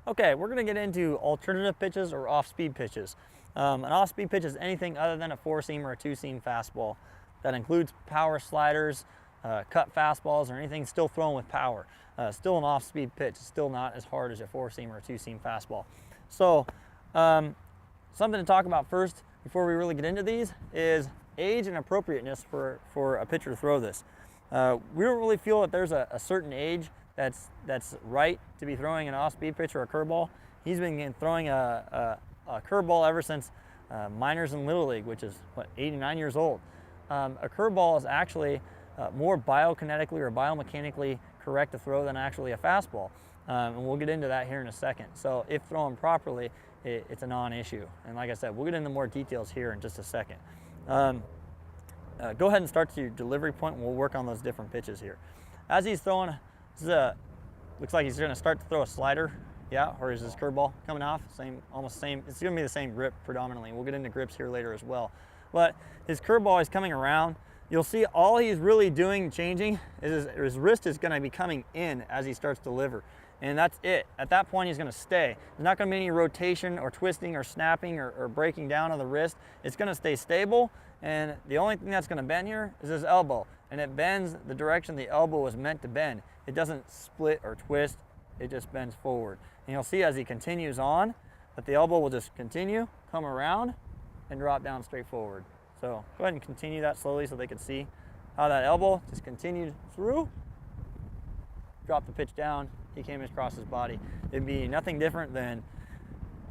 Okay, we're going to get into alternative pitches or off-speed pitches. An off-speed pitch is anything other than a four-seam or a two-seam fastball. That includes power sliders, cut fastballs, or anything still thrown with power. Still an off-speed pitch. It's still not as hard as a four-seam or a two-seam fastball. So something to talk about first before we really get into these is age and appropriateness for a pitcher to throw this. We don't really feel that there's a certain age that's right to be throwing an off-speed pitch or a curveball. He's been throwing a curveball ever since minors in Little League, which is, what, 89 years old. A curveball is actually more biokinetically or biomechanically correct to throw than actually a fastball. And we'll get into that here in a second. So if thrown properly, it's a non-issue. And like I said, we'll get into more details here in just a second. Go ahead and start to your delivery point, and we'll work on those different pitches here. As he's throwing, looks like he's going to start to throw a slider. Yeah, or is his curveball coming off? Almost same. It's going to be the same grip predominantly. We'll get into grips here later as well. But his curveball is coming around. You'll see all he's really doing, changing, is his wrist is going to be coming in as he starts to deliver. And that's it. At that point, he's going to stay. There's not going to be any rotation or twisting or snapping or breaking down of the wrist. It's going to stay stable. And the only thing that's going to bend here is his elbow. And it bends the direction the elbow was meant to bend. It doesn't split or twist. It just bends forward. And you'll see as he continues on that the elbow will just continue, come around, and drop down straight forward. So go ahead and continue that slowly so they can see how that elbow just continued through, drop the pitch down, he came across his body. It'd be nothing different than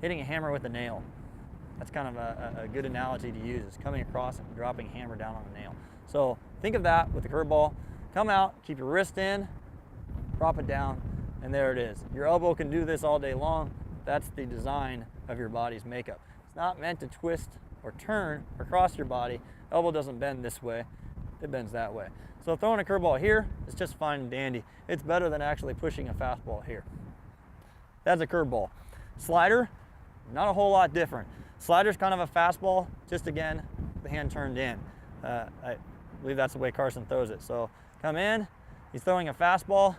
hitting a hammer with a nail. That's kind of a good analogy to use, is coming across and dropping a hammer down on a nail. So think of that with the curveball. Come out, keep your wrist in, drop it down, and there it is. Your elbow can do this all day long. That's the design of your body's makeup. It's not meant to twist or turn across your body. Elbow doesn't bend this way, it bends that way. So throwing a curveball here is just fine and dandy. It's better than actually pushing a fastball here. That's a curveball. Slider, not a whole lot different. Slider's kind of a fastball, just again, the hand turned in. I believe that's the way Carson throws it. So come in, he's throwing a fastball.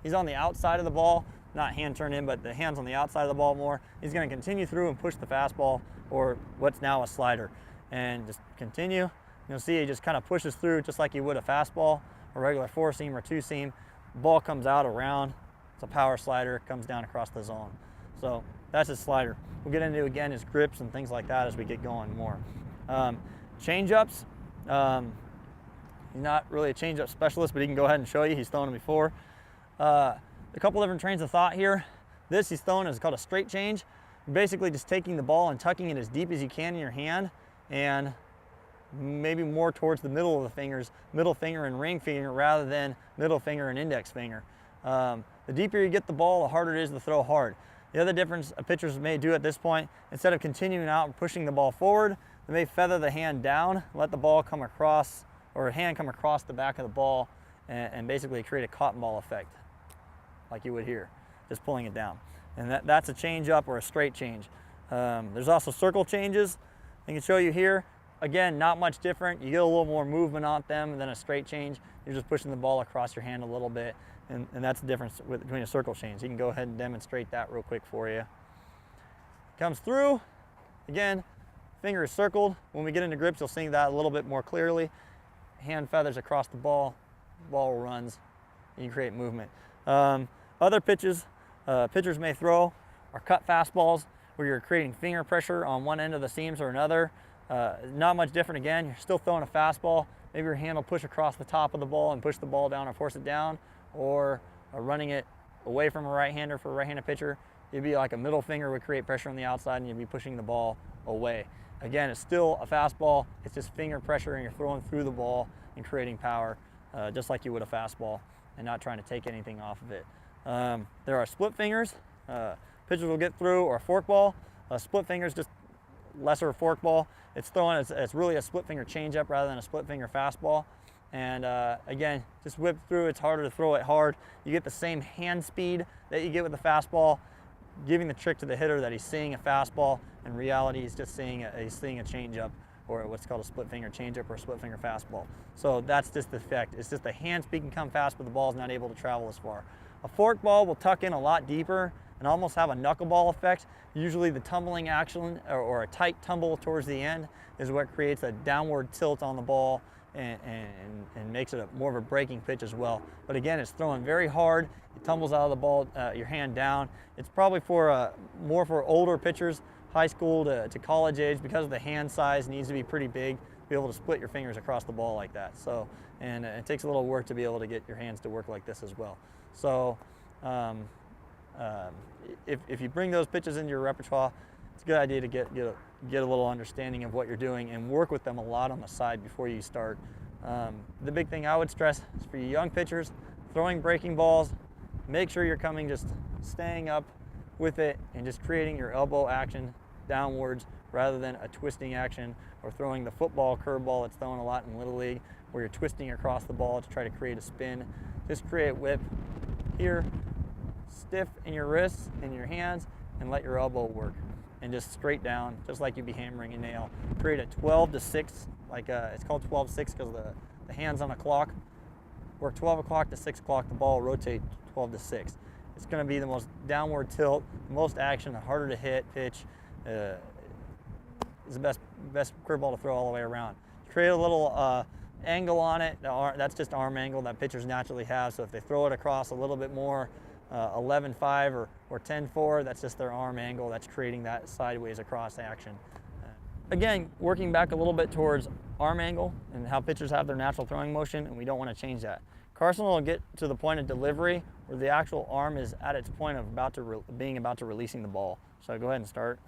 He's on the outside of the ball, not hand turned in, but the hand's on the outside of the ball more. He's going to continue through and push the fastball, or what's now a slider, and just continue. You'll see he just kind of pushes through just like you would a fastball, a regular four-seam or two-seam. Ball comes out around. It's a power slider, comes down across the zone. So that's his slider. We'll get into, again, his grips and things like that as we get going more. Change-ups, he's not really a change-up specialist, but he can go ahead and show you. He's thrown them before. A couple different trains of thought here. This he's thrown is called a straight change. Basically just taking the ball and tucking it as deep as you can in your hand, and maybe more towards the middle of the fingers, middle finger and ring finger, rather than middle finger and index finger. The deeper you get the ball, the harder it is to throw hard. The other difference a pitchers may do at this point, instead of continuing out and pushing the ball forward, they may feather the hand down, let the ball come across, or hand come across the back of the ball, and basically create a cotton ball effect, like you would here, just pulling it down. And that's a change up or a straight change. There's also circle changes. I can show you here. Again, not much different. You get a little more movement on them than a straight change. You're just pushing the ball across your hand a little bit, and that's the difference between a circle change. You can go ahead and demonstrate that real quick for you. Comes through. Again, finger is circled. When we get into grips, you'll see that a little bit more clearly. Hand feathers across the ball runs, and you create movement. Other pitches pitchers may throw are cut fastballs, where you're creating finger pressure on one end of the seams or another. Not much different again. You're still throwing a fastball. Maybe your hand will push across the top of the ball and push the ball down or force it down, or running it away from a right-hander for a right-handed pitcher. It'd be like a middle finger would create pressure on the outside, and you'd be pushing the ball away. Again, it's still a fastball. It's just finger pressure, and you're throwing through the ball and creating power, just like you would a fastball, and not trying to take anything off of it. There are split fingers. Pitchers will get through, or a forkball. Split fingers, just lesser forkball. It's really a split finger changeup rather than a split finger fastball. And again, just whip through. It's harder to throw it hard. You get the same hand speed that you get with the fastball, giving the trick to the hitter that he's seeing a fastball. In reality, he's just seeing a changeup, or what's called a split finger changeup or a split finger fastball. So that's just the effect. It's just the hand speed can come fast, but the ball's not able to travel as far. A forkball will tuck in a lot deeper and almost have a knuckleball effect. Usually the tumbling action or a tight tumble towards the end is what creates a downward tilt on the ball and makes it more of a breaking pitch as well. But again, it's throwing very hard. It tumbles out of the ball, your hand down. It's probably for more for older pitchers, high school to college age, because the hand size needs to be pretty big to be able to split your fingers across the ball like that. So, and it takes a little work to be able to get your hands to work like this as well. So if you bring those pitches into your repertoire, it's a good idea to get a little understanding of what you're doing and work with them a lot on the side before you start. The big thing I would stress is for you young pitchers, throwing breaking balls, make sure you're just staying up with it and just creating your elbow action downwards rather than a twisting action or throwing the football curveball that's thrown a lot in Little League where you're twisting across the ball to try to create a spin. Just create whip here, stiff in your wrists and your hands, and let your elbow work. And just straight down, just like you'd be hammering a nail. Create a 12 to 6, it's called 12-6 because the hand's on a clock. Work 12 o'clock to 6 o'clock, the ball rotate 12 to 6. It's going to be the most downward tilt, the most action, the harder to hit pitch. Is the best curveball to throw all the way around. Create a little angle on it. That's just arm angle that pitchers naturally have. So if they throw it across a little bit more, 11-5 or 10-4, that's just their arm angle. That's creating that sideways across action. Again, working back a little bit towards arm angle and how pitchers have their natural throwing motion, and we don't want to change that. Carson will get to the point of delivery where the actual arm is at its point of being about to releasing the ball. So go ahead and start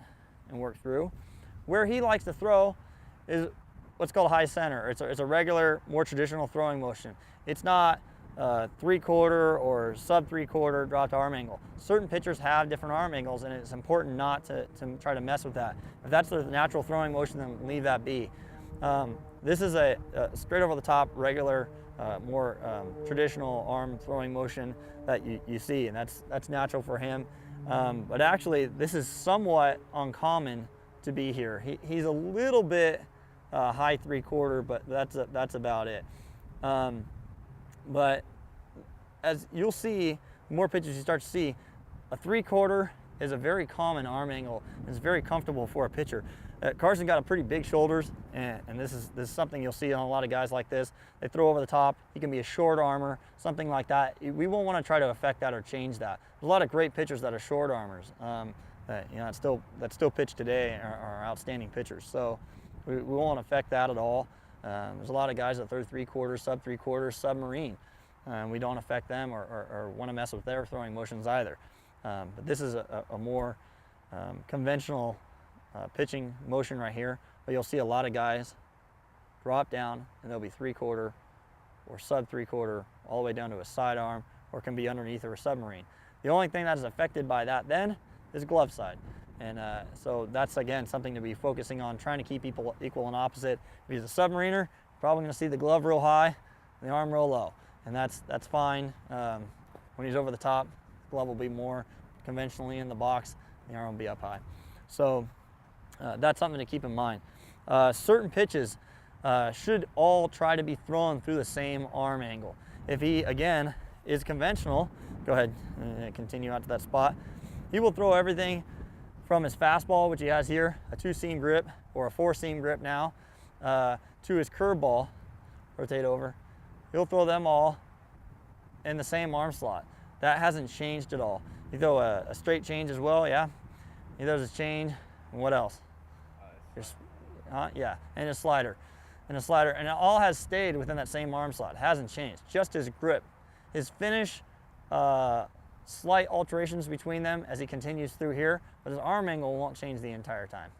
and work through. Where he likes to throw is what's called high center. It's a regular, more traditional throwing motion. It's not 3/4 or sub 3/4 dropped arm angle. Certain pitchers have different arm angles, and it's important not to try to mess with that. If that's the natural throwing motion, then leave that be. This is a straight over the top, regular, more traditional arm throwing motion that you see, and that's natural for him. But actually, this is somewhat uncommon to be here. He's a little bit high 3/4, but that's about it. But as you'll see, more pitches you start to see, a 3/4 is a very common arm angle. It's very comfortable for a pitcher. Carson got a pretty big shoulders, and this is something you'll see on a lot of guys like this. They throw over the top. He can be a short armor, something like that. We won't want to try to affect that or change that. There's a lot of great pitchers that are short armors that still pitch today are outstanding pitchers. So we won't affect that at all. There's a lot of guys that throw 3/4, sub 3/4, submarine. We don't affect them or want to mess with their throwing motions either. But this is a more conventional pitching motion right here. But you'll see a lot of guys drop down and they'll be 3/4 or sub 3/4 all the way down to a sidearm, or can be underneath or a submarine. The only thing that is affected by that then is glove side. And so that's, again, something to be focusing on, trying to keep people equal and opposite. If he's a submariner, you're probably going to see the glove real high and the arm real low. And that's fine. When he's over the top, the glove will be more conventionally in the box, the arm will be up high. So that's something to keep in mind. Certain pitches should all try to be thrown through the same arm angle. If he, again, is conventional, go ahead and continue out to that spot, he will throw everything from his fastball, which he has here, a 2-seam grip or a 4-seam grip now, to his curveball, rotate over. He'll throw them all in the same arm slot. That hasn't changed at all. You throw a straight change as well, yeah? He throws his change, and what else? Yeah, and a slider. And it all has stayed within that same arm slot. It hasn't changed, just his grip. His finish, slight alterations between them as he continues through here, but his arm angle won't change the entire time.